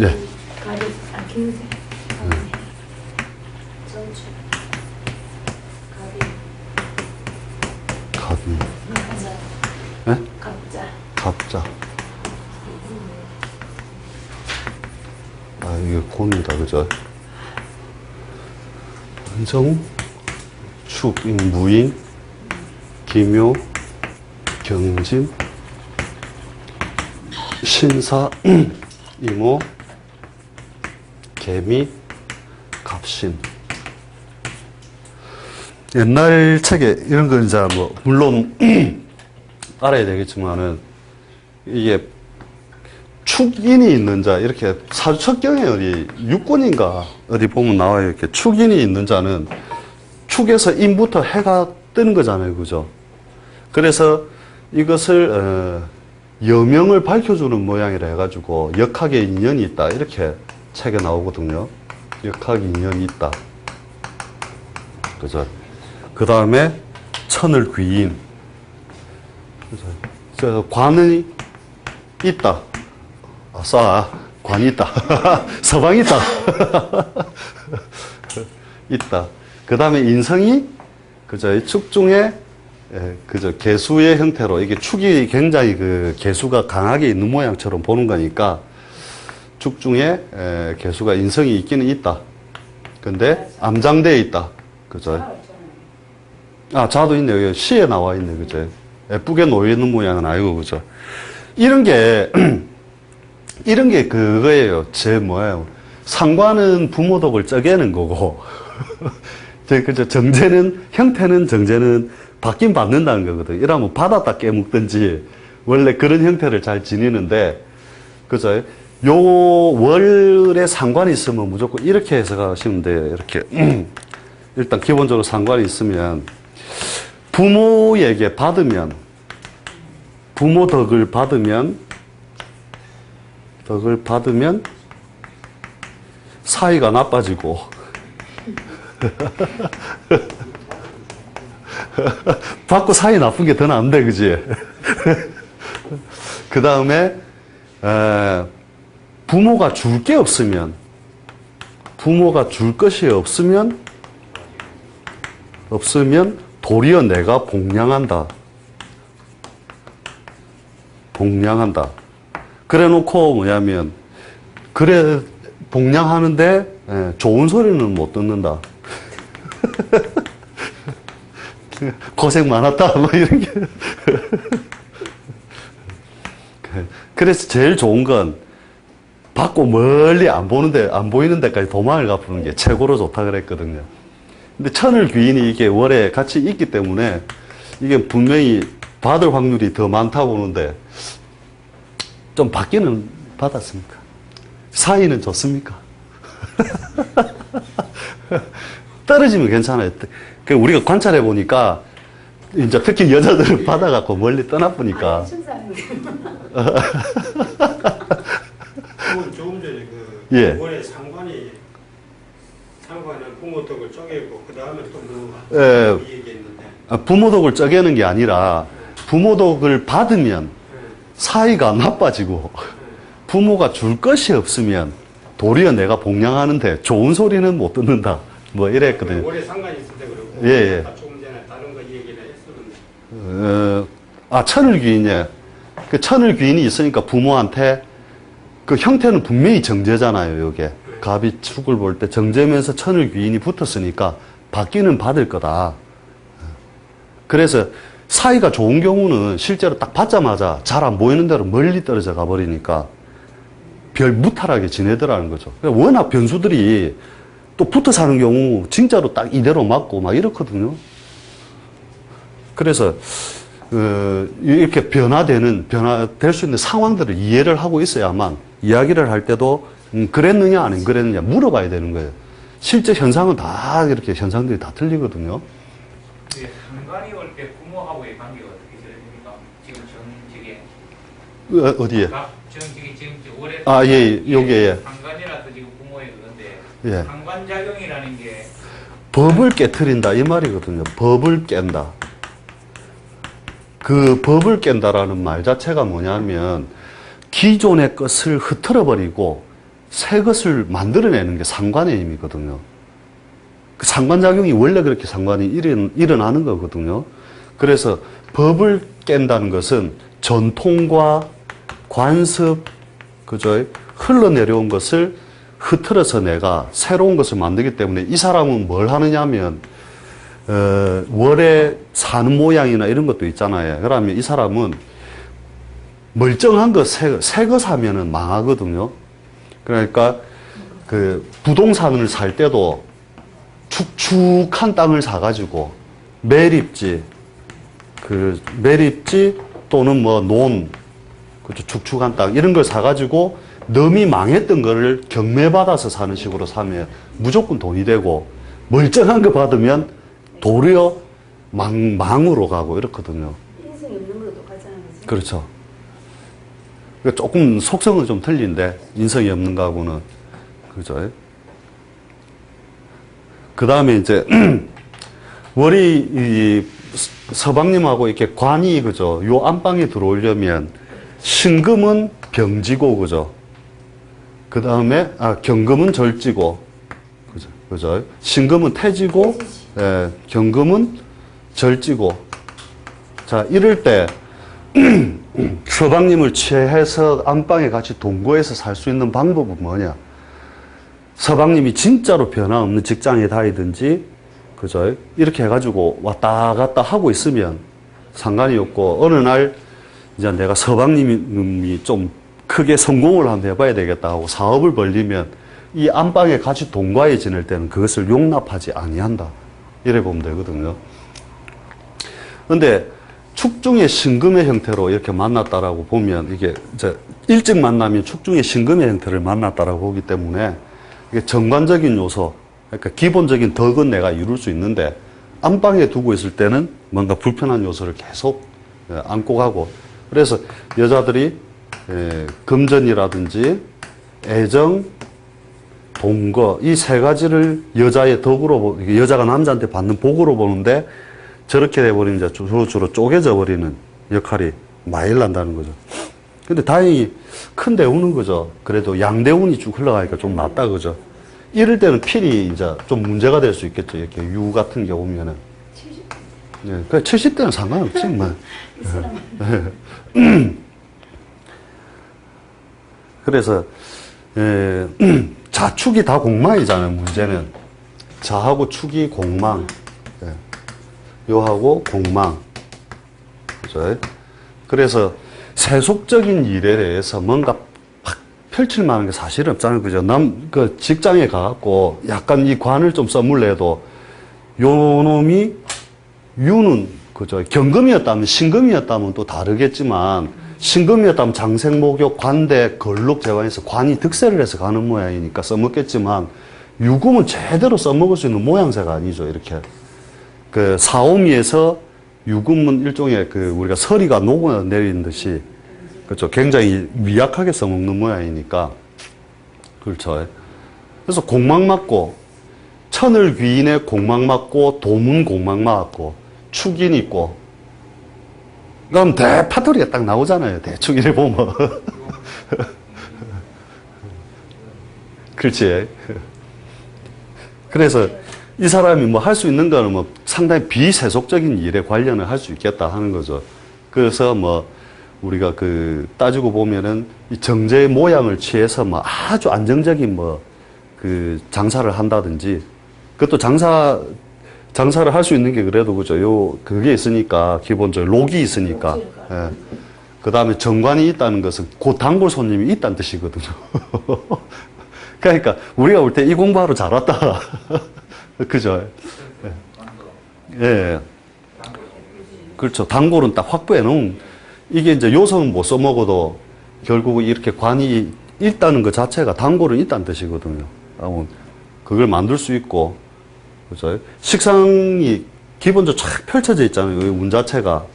예. 가리 안 키우세요? 전주 가리 갑이. 갑자 예? 갑자 갑자. 아, 이게 곤이다, 그죠? 한정, 축, 무인, 기묘, 경진, 신사, 이모, 개미, 갑신. 옛날 책에 이런 건 이제 뭐, 물론, 알아야 되겠지만은, 이게 축인이 있는 자, 이렇게 사주첩경에 어디, 육군인가 어디 보면 나와요. 이렇게 축인이 있는 자는 축에서 인부터 해가 뜨는 거잖아요. 그죠? 그래서 이것을, 여명을 밝혀주는 모양이라 해가지고, 역학에 인연이 있다. 이렇게 책에 나오거든요. 역학 인연이 있다. 그죠? 그 다음에, 천을 귀인. 그죠? 관이 있다. 아싸, 관이 있다. 서방이 있다. 있다. 그 다음에 인성이, 그죠? 축 중에, 그죠? 개수의 형태로, 이게 축이 굉장히 그 개수가 강하게 있는 모양처럼 보는 거니까, 축 중에, 개수가 인성이 있기는 있다. 근데, 암장대에 있다. 그죠? 아, 자도 있네. 여기 시에 나와 있네. 그죠? 예쁘게 놓여있는 모양은 아니고, 그죠? 이런 게, 이런 게 그거예요. 뭐예요. 상관은 부모덕을 쩌개는 거고, 그죠. 정제는, 형태는 정제는 받긴 받는다는 거거든. 이러면 받았다 깨먹든지, 원래 그런 형태를 잘 지니는데, 그죠. 요 월에 상관이 있으면 무조건 이렇게 해석하시면 돼요. 이렇게. 일단 기본적으로 상관이 있으면, 부모에게 받으면, 부모 덕을 받으면 사이가 나빠지고 받고 사이 나쁜 게 더 나은데, 그지? 그 다음에 부모가 줄 게 없으면, 부모가 줄 것이 없으면 도리어 내가 복량한다. 복량한다. 그래 놓고 뭐냐면, 그래, 복량하는데, 좋은 소리는 못 듣는다. 고생 많았다. 뭐 이런 게. 그래서 제일 좋은 건, 받고 멀리 안 보이는 데까지 도망을 가푸는 게 최고로 좋다 그랬거든요. 근데 천을 귀인이 이게 월에 같이 있기 때문에, 이게 분명히 받을 확률이 더 많다 보는데, 좀 받기는 받았습니까? 사이는 좋습니까? 떨어지면 괜찮아요. 우리가 관찰해 보니까, 이제 특히 여자들은 받아갖고 멀리 떠나보니까. 조금 전에 예. 월에 상관은 부모 덕을 쪼개고, 그 다음에 또 뭐, 예. 얘기했는데. 부모 덕을 쪼개는 게 아니라, 부모 덕을 받으면 사이가 나빠지고, 부모가 줄 것이 없으면 도리어 내가 복량하는데 좋은 소리는 못 듣는다. 뭐 이랬거든요. 월에 상관이 있을 때 그러고. 예, 예. 조금 전에 다른 거 얘기를 했었는데. 천을 귀인이에요. 그 천을 귀인이 있으니까 부모한테 그 형태는 분명히 정제잖아요, 요게. 갑이 축을 볼 때 정제면서 천을 귀인이 붙었으니까 받기는 받을 거다. 그래서 사이가 좋은 경우는 실제로 딱 받자마자 잘 안 보이는 대로 멀리 떨어져 가버리니까 별 무탈하게 지내더라는 거죠. 워낙 변수들이 또 붙어 사는 경우 진짜로 딱 이대로 맞고 막 이렇거든요. 그래서 이렇게 변화될 수 있는 상황들을 이해를 하고 있어야만 이야기를 할 때도 그랬느냐 안 그랬느냐 물어봐야 되는 거예요. 실제 현상은 다 이렇게 현상들이 다 틀리거든요. 상관이 올 때 부모하고의 관계가 어떻게 되십니까? 지금 정직에 어디에? 정직이 지금 올해 아, 예, 요게 예. 상관이라서 지금 부모의 그건데 예. 상관작용이라는 게 법을 깨트린다 이 말이거든요. 법을 깬다. 그 법을 깬다라는 말 자체가 뭐냐면 기존의 것을 흐트러버리고 새 것을 만들어내는 게 상관의 힘이거든요. 그 상관작용이 원래 그렇게 상관이 일어나는 거거든요. 그래서 법을 깬다는 것은 전통과 관습, 그죠? 흘러내려온 것을 흐트러서 내가 새로운 것을 만들기 때문에 이 사람은 뭘 하느냐 하면, 월에 사는 모양이나 이런 것도 있잖아요. 그러면 이 사람은 멀쩡한 거, 새 거 사면은 망하거든요. 그러니까 그 부동산을 살 때도 축축한 땅을 사가지고 매립지 또는 뭐 그죠, 축축한 땅 이런 걸 사가지고 남이 망했던 거를 경매받아서 사는 식으로 사면 무조건 돈이 되고, 멀쩡한 거 받으면 도리어 망으로 가고 이렇거든요. 인성이 없는 것도 똑같잖아요. 그치? 그렇죠. 그러니까 조금 속성은 좀 틀린데, 인성이 없는 거하고는. 그죠? 그 다음에 이제, 월이, 이 서방님하고 이렇게 관이, 그죠? 요 안방에 들어오려면, 신금은 병지고, 그죠? 그 다음에, 경금은 절지고, 그죠? 그죠? 신금은 태지고, 예, 경금은 절지고. 자, 이럴 때, 서방님을 취해서 안방에 같이 동거해서 살 수 있는 방법은 뭐냐? 서방님이 진짜로 변화없는 직장에 다니든지, 그죠? 이렇게 해가지고 왔다 갔다 하고 있으면 상관이 없고, 어느 날, 이제 내가 서방님이 좀 크게 성공을 한번 해봐야 되겠다 하고 사업을 벌리면 이 안방에 같이 동거해 지낼 때는 그것을 용납하지 아니한다. 이래 보면 되거든요. 근데 축중의 신금의 형태로 이렇게 만났다라고 보면 이게 이제 일찍 만나면 축중의 신금의 형태를 만났다라고 보기 때문에 이게 정관적인 요소, 그러니까 기본적인 덕은 내가 이룰 수 있는데 안방에 두고 있을 때는 뭔가 불편한 요소를 계속 안고 가고, 그래서 여자들이 금전이라든지 애정, 동거 이 세 가지를 여자의 덕으로, 여자가 남자한테 받는 복으로 보는데 저렇게 돼버리면 이제 주로 쪼개져 버리는 역할이 많이 일난다는 거죠. 근데 다행히 큰 대운은 그죠. 그래도 양대운이 쭉 흘러가니까 좀 낫다 그죠. 이럴 때는 필이 이제 좀 문제가 될 수 있겠죠. 이렇게 유 같은 경우면은. 70대. 네, 그 70대는 상관없지, 뭐. 그래서, 자축이 다 공망이잖아요, 문제는. 자하고 축이 공망. 요하고 공망. 그죠? 그래서 세속적인 일에 대해서 뭔가 팍 펼칠 만한 게 사실은 없잖아요. 그죠? 그 직장에 가갖고 약간 이 관을 좀 써물래도 요 놈이 유는, 그죠? 경금이었다면, 신금이었다면 또 다르겠지만, 신금이었다면 장생목욕, 관대, 걸록, 재관에서 관이 득세를 해서 가는 모양이니까 써먹겠지만, 유금은 제대로 써먹을 수 있는 모양새가 아니죠, 이렇게. 그 사오미에서 유금은 일종의 그 우리가 서리가 녹아내리는 듯이, 그렇죠. 굉장히 미약하게 써먹는 모양이니까. 그렇죠. 그래서 공망 맞고, 천을 귀인에 공망 맞고, 도문 공망 맞고, 축인 있고, 그럼 대파토리가 딱 나오잖아요. 대충 이래 보면. 그렇지. 그래서 이 사람이 뭐 할 수 있는 거는 뭐 상당히 비세속적인 일에 관련을 할 수 있겠다 하는 거죠. 그래서 뭐 우리가 그 따지고 보면은 이 정제의 모양을 취해서 뭐 아주 안정적인 뭐 그 장사를 한다든지, 그것도 장사를 할 수 있는 게 그래도 그죠. 그게 있으니까, 기본적으로 록이 있으니까. 예. 그 다음에 정관이 있다는 것은 곧 단골 손님이 있다는 뜻이거든요. 그러니까 우리가 볼 때 이 공부하러 잘 왔다. 그죠. 예. 예. 그렇죠. 단골은 딱 확보해 놓은, 이게 이제 요소는 못 써먹어도 결국 이렇게 관이 있다는 것 자체가 단골은 있다는 뜻이거든요. 그걸 만들 수 있고, 그죠? 식상이 기본적으로 쫙 펼쳐져 있잖아요. 이 운 자체가.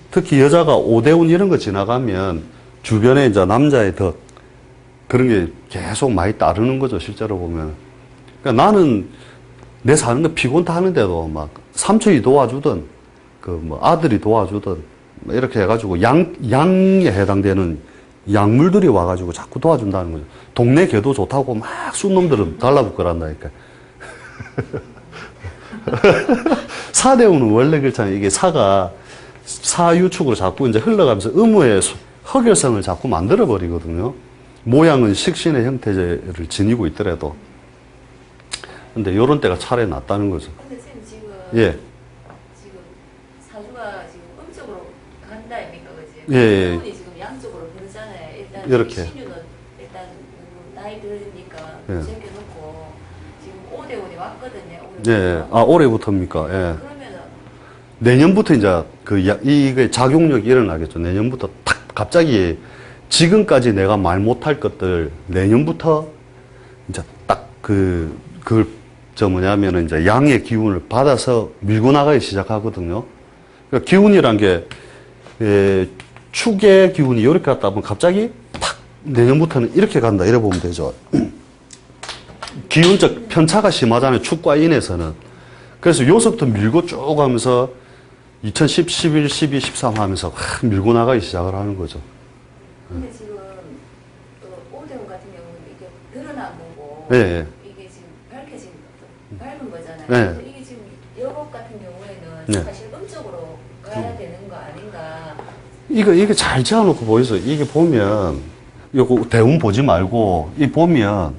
특히 여자가 오대운 이런 거 지나가면 주변에 이제 남자의 덕, 그런 게 계속 많이 따르는 거죠. 실제로 보면. 그러니까 나는 내 사는 거 피곤 다 하는데도 막 삼촌이 도와주든, 그 뭐 아들이 도와주든, 이렇게 해가지고 양에 해당되는 약물들이 와가지고 자꾸 도와준다는 거죠. 동네 개도 좋다고 막 쏜놈들은 달라붙거란다니까. 사대우는 원래 그렇잖아요. 이게 사가 사유축으로 자꾸 이제 흘러가면서 의무의 흑열성을 자꾸 만들어버리거든요. 모양은 식신의 형태를 지니고 있더라도. 근데 요런 때가 차라리 낫다는 거죠. 근데 지금 예. 지금 사주가 지금 음쪽으로 간다 아닙니까, 그지? 예, 예. 기운이 지금 양쪽으로 흐르잖아요. 일단 이렇게. 신유는 일단 나이 들으니까 예. 제껴놓고 지금 5대5이 왔거든요. 예. 아, 올해부터입니까? 예. 그러면은 내년부터 이제 이게 작용력이 일어나겠죠. 내년부터 탁 갑자기 지금까지 내가 말 못할 것들 내년부터 이제 딱 뭐냐면은 이제 양의 기운을 받아서 밀고 나가기 시작하거든요. 그러니까 기운이란 게, 축의 기운이 이렇게 갔다 보면 갑자기 탁 내년부터는 이렇게 간다. 이래 보면 되죠. 기운적 편차가 심하잖아요. 축과 인에서는. 그래서 요서부터 밀고 쭉 가면서 2010, 11, 12, 13 하면서 확 밀고 나가기 시작을 하는 거죠. 근데 지금 5대5 같은 경우는 이게 드러난 거고 예, 예. 이게 지금 밝혀진 밝은 거잖아요. 네. 그래서 이게 지금 여법 같은 경우에는 네. 사실 음쪽으로 가야 되는 거 아닌가. 이게 잘 지어놓고 보이세요. 이게 보면, 요거 대운 보지 말고, 이 보면,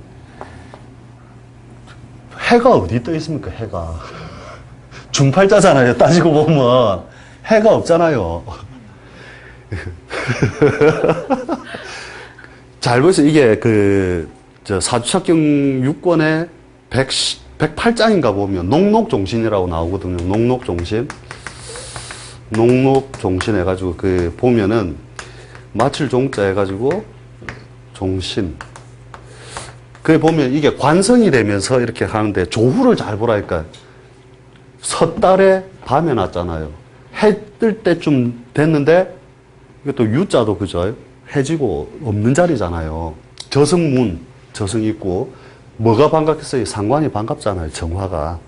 해가 어디 떠 있습니까, 해가. 중팔자잖아요, 따지고 보면. 해가 없잖아요. 잘 보세요. 이게 사주착경 6권에 108장인가 보면, 농록종신이라고 나오거든요. 농록종신. 농록종신 해가지고, 보면은, 마칠 종자 해가지고, 종신. 그게 보면 이게 관성이 되면서 이렇게 하는데, 조후를 잘 보라니까. 섣달에 밤에 났잖아요. 해 뜰 때쯤 됐는데, 이것도 유자도 그죠? 해지고 없는 자리잖아요. 저승문, 저승 있고, 뭐가 반갑겠어요? 상관이 반갑잖아요, 정화가.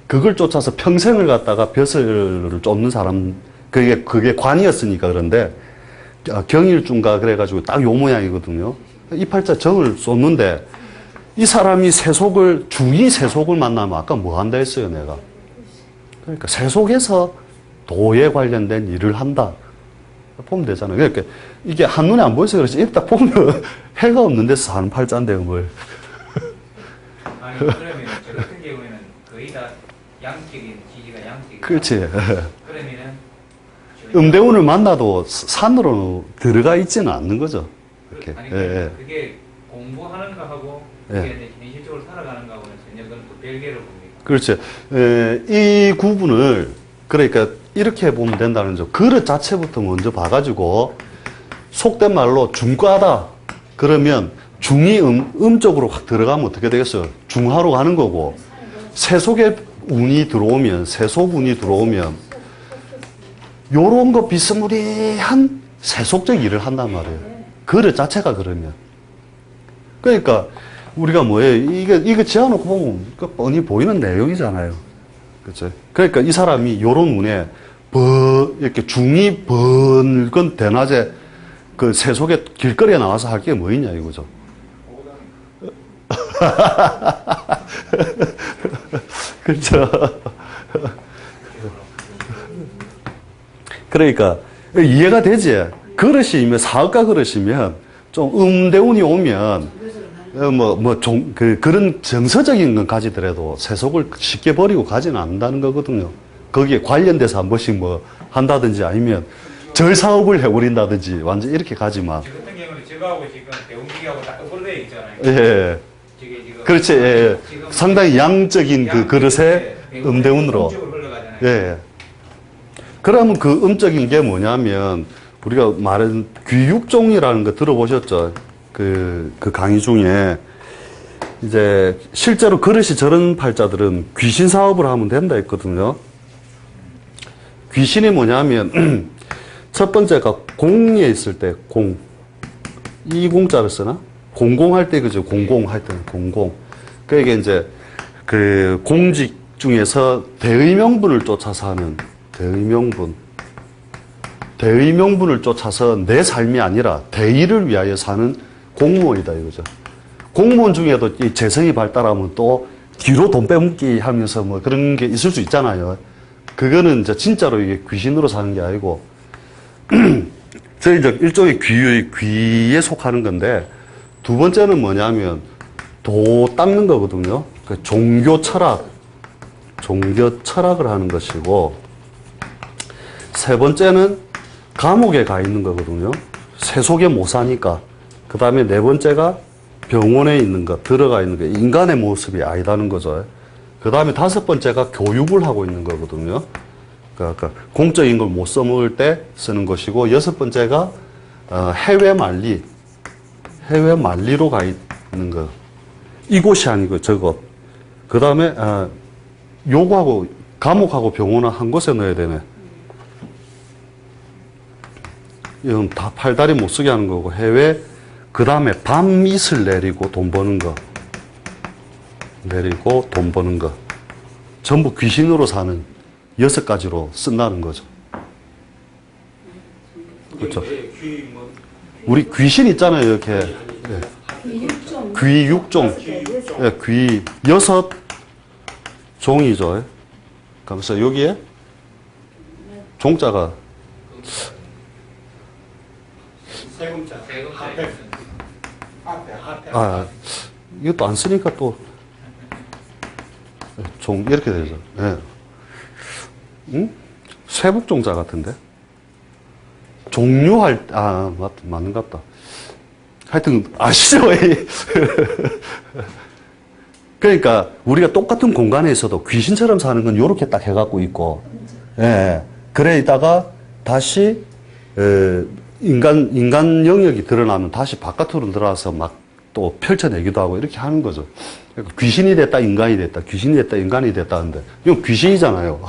그걸 쫓아서 평생을 갖다가 벼슬을 쫓는 사람, 그게 관이었으니까 그런데, 경일중가 그래가지고 딱 요 모양이거든요. 이 팔자 정을 쏟는데, 이 사람이 중이 세속을 만나면 아까 뭐 한다 했어요, 내가. 그러니까 세속에서 도에 관련된 일을 한다. 보면 되잖아요. 그러니까 이게 한눈에 안 보여서 그렇지. 이렇게 딱 보면 해가 없는 데서 사는 팔자인데, 뭘. 아니 그러면 저 같은 경우에는 거의 다 양적인 지지가 양적이다. 그렇지. 그러면은 음대운을 만나도 산으로 들어가 있지는 않는 거죠. 이렇게. 아니 예, 그게 공부하는 거하고 예. 그게 이제 현실적으로 살아가는 거하고는 전혀 그건 또 별개로 봅니다. 그렇죠. 이 구분을, 그러니까 이렇게 보면 된다는 거죠. 그릇 자체부터 먼저 봐가지고, 속된 말로 중과다. 그러면 중이 음쪽으로 확 들어가면 어떻게 되겠어요? 중하로 가는 거고, 세속의 운이 들어오면, 세속운이 들어오면, 요런 거 비스무리한 세속적 일을 한단 말이에요. 그릇 자체가 그러면. 그러니까, 우리가 뭐예요? 이거 지어놓고 보면 뻔히 보이는 내용이잖아요. 그죠? 그러니까 이 사람이 요런 운에 이렇게 중이 번건 대낮에 그 세속에 길거리에 나와서 할 게 뭐 있냐 이거죠. 그렇죠. 그러니까 이해가 되지. 그릇이면 사업가 그릇이면 좀 음대운이 오면 그런 정서적인 건 가지더라도 세속을 쉽게 버리고 가지는 않는다는 거거든요. 거기에 관련돼서 한 번씩 뭐 한다든지 아니면 절 사업을 해버린다든지 완전 이렇게 가지만. 저 같은 경우는 저거하고 지금 대운기하고 다 엎어져 있잖아요. 예. 저게 지금 그렇지. 예. 상당히 양적인 그 그릇에 음대운으로. 음쪽으로 흘러가잖아요. 예. 그러면 그 음적인 게 뭐냐면 우리가 말하는 귀육종이라는 거 들어보셨죠? 그 강의 중에 이제 실제로 그릇이 저런 팔자들은 귀신 사업을 하면 된다 했거든요. 귀신이 뭐냐면 첫 번째가 공에 있을 때 공. 이 공자를 쓰나? 공공할 때 그죠? 공공할 때 공공. 그러니까 이제 그 공직 중에서 대의명분을 쫓아서 하는 대의명분. 대의 명분을 쫓아서 내 삶이 아니라 대의를 위하여 사는 공무원이다 이거죠. 공무원 중에도 이 재성이 발달하면 또 뒤로 돈 빼먹기 하면서 뭐 그런 게 있을 수 있잖아요. 그거는 이제 진짜로 이게 귀신으로 사는 게 아니고, 저희 이제 일종의 귀에 속하는 건데, 두 번째는 뭐냐면, 도 닦는 거거든요. 그 종교 철학을 하는 것이고, 세 번째는 감옥에 가 있는 거거든요. 세속에 못 사니까. 그 다음에 네 번째가 병원에 있는 것, 들어가 있는 것, 인간의 모습이 아니다는 거죠. 그 다음에 다섯 번째가 교육을 하고 있는 거거든요. 그러니까 공적인 걸 못 써먹을 때 쓰는 것이고, 여섯 번째가 해외 만리로 가 있는 거. 이곳이 아니고 저곳. 그 다음에 요구하고 감옥하고 병원은 한 곳에 넣어야 되네. 이건 다 팔다리 못 쓰게 하는 거고, 해외, 그 다음에 밤이슬 내리고 돈 버는 거. 전부 귀신으로 사는 6가지로 쓴다는 거죠. 그렇죠. 우리 귀신 있잖아요, 이렇게. 귀 6종. 예, 귀 6종이죠. 그래서 여기에 종자가 세 글자. 앞에. 이것도 안 쓰니까 또, 이렇게 되죠. 예. 응? 쇠북종자 같은데? 종류할, 맞는 것 같다. 하여튼, 아시죠? 그러니까, 우리가 똑같은 공간에 있어도 귀신처럼 사는 건 요렇게 딱 해갖고 있고, 예. 그래, 있다가 다시, 인간 영역이 드러나면 다시 바깥으로 들어와서 막 또 펼쳐내기도 하고 이렇게 하는 거죠. 그러니까 귀신이 됐다, 인간이 됐다, 귀신이 됐다, 인간이 됐다 하는데, 이건 귀신이잖아요.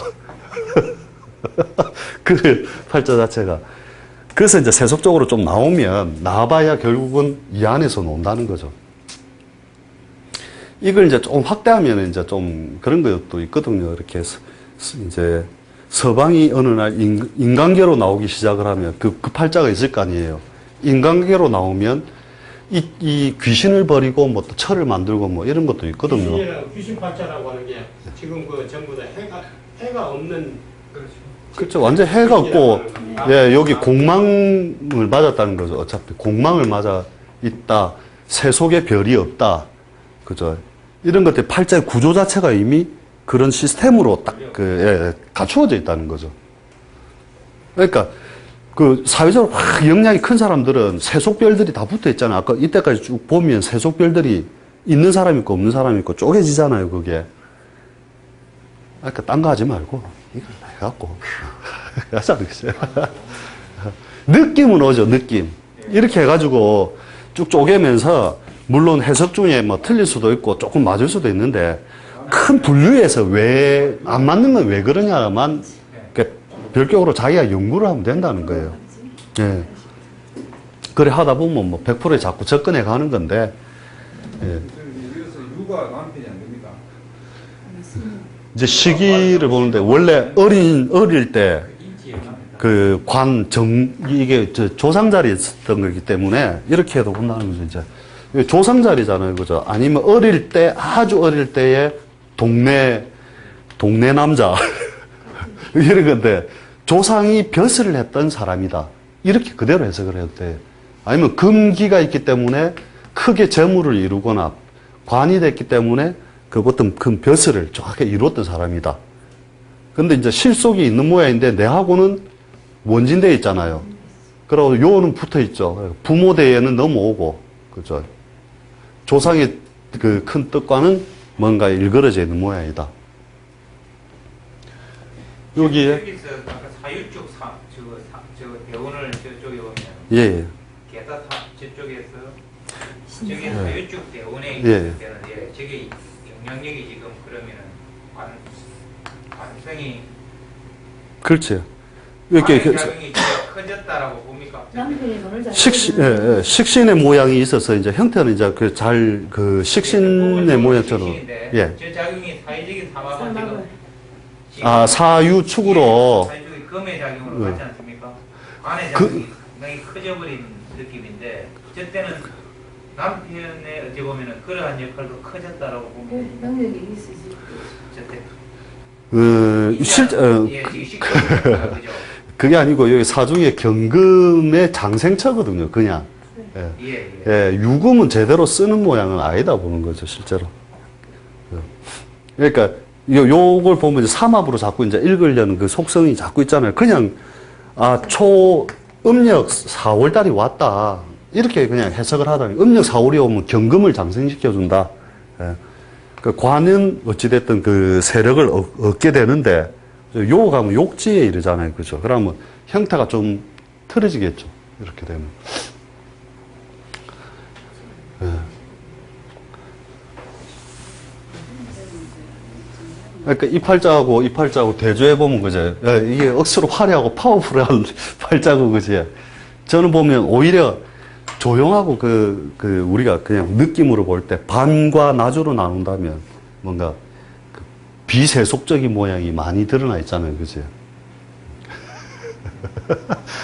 그 팔자 자체가. 그래서 이제 세속적으로 좀 나와봐야 결국은 이 안에서 논다는 거죠. 이걸 이제 좀 확대하면 이제 좀 그런 것도 있거든요. 이렇게 해서 이제 서방이 어느 날 인간계로 나오기 시작을 하면 그 팔자가 있을 거 아니에요. 인간계로 나오면 이 귀신을 버리고 뭐 또 철을 만들고 뭐 이런 것도 있거든요. 귀신 팔자라고 하는 게 지금 그 전부 다 해가 없는. 그렇죠. 완전 해가 없고, 예, 여기 공망을 맞았다는 거죠. 어차피 공망을 맞아 있다. 세속에 별이 없다. 그죠. 이런 것들 팔자의 구조 자체가 이미 그런 시스템으로 딱 갖추어져 있다는 거죠. 그러니까 그 사회적으로 확 영향이 큰 사람들은 세속별들이 다 붙어 있잖아요. 아까 이때까지 쭉 보면 세속별들이 있는 사람이 있고 없는 사람이 있고 쪼개지잖아요, 그게. 그러니까 딴 거 하지 말고 이걸 해갖고 하자는 거죠. 느낌은 오죠, 느낌. 이렇게 해가지고 쭉 쪼개면서 물론 해석 중에 뭐 틀릴 수도 있고 조금 맞을 수도 있는데 큰 분류에서 왜 안 맞는 건 왜 그러냐만 별격으로 자기가 연구를 하면 된다는 거예요. 예. 그래 하다 보면 뭐 100%에 자꾸 접근해 가는 건데. 예. 여기서 육아 남편이 안 됩니까? 이제 시기를 보는데 원래 어릴 때 그 이게 조상 자리에 있었던 거기 때문에 이렇게 해도 본다는 거죠, 이제. 조상 자리잖아요, 그죠? 아니면 어릴 때, 아주 어릴 때의 동네 남자. 이런 건데, 조상이 벼슬을 했던 사람이다. 이렇게 그대로 해석을 해도 돼. 아니면 금기가 있기 때문에 크게 재물을 이루거나 관이 됐기 때문에 그 어떤 큰 벼슬을 정확하게 이루었던 사람이다. 근데 이제 실속이 있는 모양인데 내하고는 원진대에 있잖아요. 그리고 요는 붙어 있죠. 부모대에는 넘어오고, 그죠. 조상의 그 큰 뜻과는 뭔가 일그러져 있는 모양이다. 여기에. 여기서 아까 사유 쪽 저 대원을 저쪽에 오면. 예. 게다 저쪽에서 저게 사유 쪽 대원에 예. 있을 때는 저게 영향력이 지금 그러면은 관성이. 그렇지. 이렇게 작용이 커졌다라고 봅니까? 남편이 돈을 잘 식신의 모양이 있어서 이제 형태는 이제 그 식신의 모양처럼. 예. 저 작용이 사회적인 사막은 지금 사유축으로. 사유축이 금의 작용으로 가지 않습니까? 아내 그- 자궁이 굉장히 커져버린 느낌인데 저 때는 남편의 어찌 보면은 그러한 역할도 커졌다라고 보면 능력이 있으시. 저때 실제, 예, 지금 시끄러우니까 그죠? 그게 아니고 여기 사중에 경금의 장생처거든요, 그냥. 예. 예, 예. 예, 유금은 제대로 쓰는 모양은 아니다 보는 거죠, 실제로. 그러니까, 요걸 보면 이제 삼합으로 자꾸 이제 읽으려는 그 속성이 자꾸 있잖아요. 그냥, 음력 4월달이 왔다. 이렇게 그냥 해석을 하다. 음력 4월이 오면 경금을 장생시켜준다. 예. 그 관은 어찌됐든 그 세력을 얻게 되는데, 요 가면 욕지에 이르잖아요. 그죠? 그러면 형태가 좀 틀어지겠죠. 이렇게 되면. 예. 그러니까 이 팔자하고 대조해보면, 그죠? 예, 이게 억수로 화려하고 파워풀한 팔자고, 그죠? 저는 보면 오히려 조용하고 우리가 그냥 느낌으로 볼 때 밤과 낮으로 나눈다면 뭔가 그 비세속적인 모양이 많이 드러나 있잖아요. 그죠?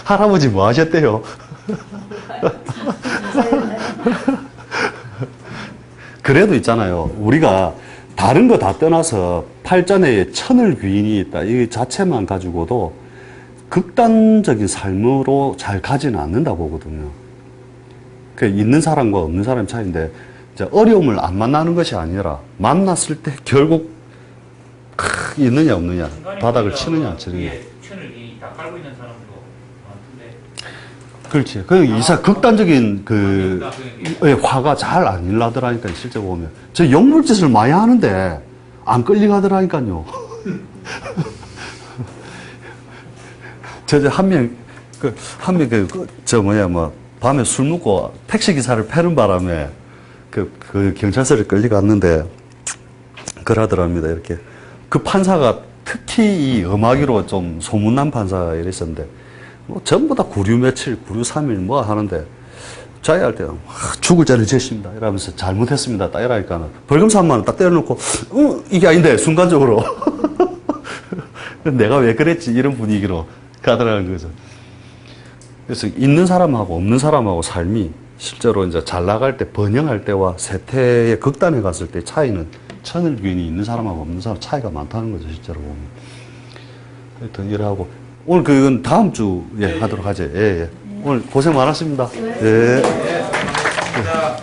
할아버지 뭐 하셨대요? 그래도 있잖아요. 우리가 다른 거 다 떠나서 팔자 내에 천을 귀인이 있다. 이 자체만 가지고도 극단적인 삶으로 잘 가지는 않는다 보거든요. 그 있는 사람과 없는 사람 차이인데, 이제 어려움을 안 만나는 것이 아니라 만났을 때 결국 있느냐 없느냐, 바닥을 치느냐 안 치느냐. 위에 천을 다 깔고 있는 사람도 많던데. 그렇지. 그 이사 극단적인 화가 잘 안 일나더라니까, 실제 보면. 저 영물짓을 많이 하는데 안 끌려가더라니까요. 밤에 술 먹고 택시기사를 패는 바람에 그 경찰서에 끌려갔는데, 그러더랍니다. 이렇게. 그 판사가 특히 이 음악이로 좀 소문난 판사가 이랬었는데, 뭐 전부 다 구류 며칠, 구류 3일 뭐 하는데, 자해할 때는 죽을 죄를 지었습니다. 이러면서 잘못했습니다. 딱 이러니까 벌금 3만 원 딱 때려놓고, 이게 아닌데, 순간적으로. 내가 왜 그랬지? 이런 분위기로 가더라는 거죠. 그래서 있는 사람하고 없는 사람하고 삶이 실제로 이제 잘 나갈 때, 번영할 때와 세태의 극단에 갔을 때 차이는 천을 귀인이 있는 사람하고 없는 사람 차이가 많다는 거죠, 실제로 보면. 하여튼 이러고, 오늘 그건 다음 주에 하도록 하죠. 예, 예. 오늘 고생 많았습니다. 예.